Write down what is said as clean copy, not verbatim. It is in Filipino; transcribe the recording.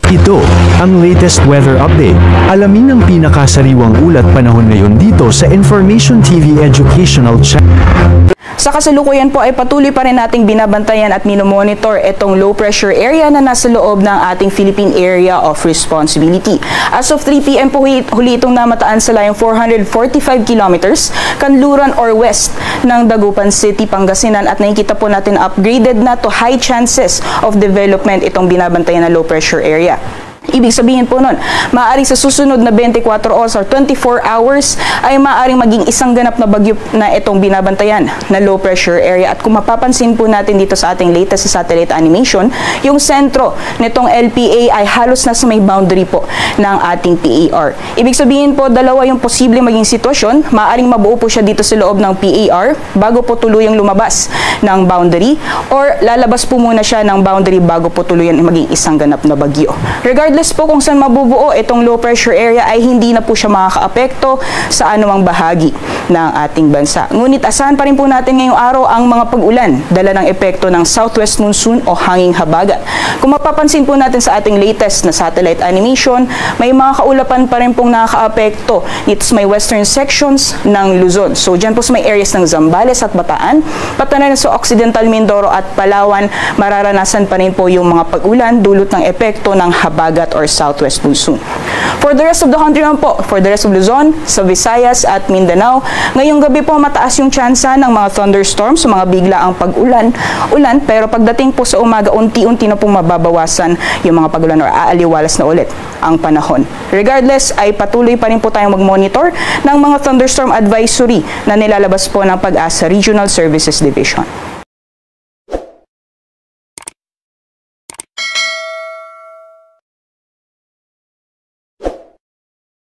Ito ang latest weather update. Alamin ang pinakasariwang ulat panahon ngayon dito sa Information TV Educational Channel. Sa kasalukuyan po ay patuloy pa rin nating binabantayan at minomonitor itong low pressure area na nasa loob ng ating Philippine Area of Responsibility. As of 3 p.m. po huli itong namataan sa layong 445 kilometers kanluran or west ng Dagupan City, Pangasinan, at nakikita po natin upgraded na to high chances of development itong binabantayan na low pressure area. Ibig sabihin po nun, maaaring sa susunod na 24 oras or 24 hours ay maaaring maging isang ganap na bagyo na itong binabantayan na low pressure area. At kung mapapansin po natin dito sa ating latest satellite animation, yung sentro nitong LPA ay halos nasa may boundary po ng ating PAR. Ibig sabihin po, dalawa yung posible maging sitwasyon. Maaaring mabuo po siya dito sa loob ng PAR bago po tuluyang lumabas ng boundary, or lalabas po muna siya ng boundary bago po tuluyan maging isang ganap na bagyo. Regardless po kung saan mabubuo itong low pressure area ay hindi na po siya makakaapekto sa anumang bahagi ng ating bansa. Ngunit asahan pa rin po natin ngayong araw ang mga pag-ulan, dala ng epekto ng southwest monsoon o hanging habagat. Kung mapapansin po natin sa ating latest na satellite animation, may mga kaulapan pa rin pong nakakaapekto dito sa may western sections ng Luzon. So dyan po sa may areas ng Zambales at Bataan, pati na sa Occidental Mindoro at Palawan, mararanasan pa rin po yung mga pag-ulan dulot ng epekto ng habagat or southwest monsoon. For the rest of the country naman po, for the rest of Luzon, sa Visayas at Mindanao, ngayong gabi po mataas yung tsansa ng mga thunderstorms, mga biglaang pag-ulan, pero pagdating po sa umaga, unti-unti na pong mababawasan yung mga pag-ulan or aaliwalas na ulit ang panahon. Regardless, ay patuloy pa rin po tayong mag-monitor ng mga thunderstorm advisory na nilalabas po ng Pag-asa Regional Services Division.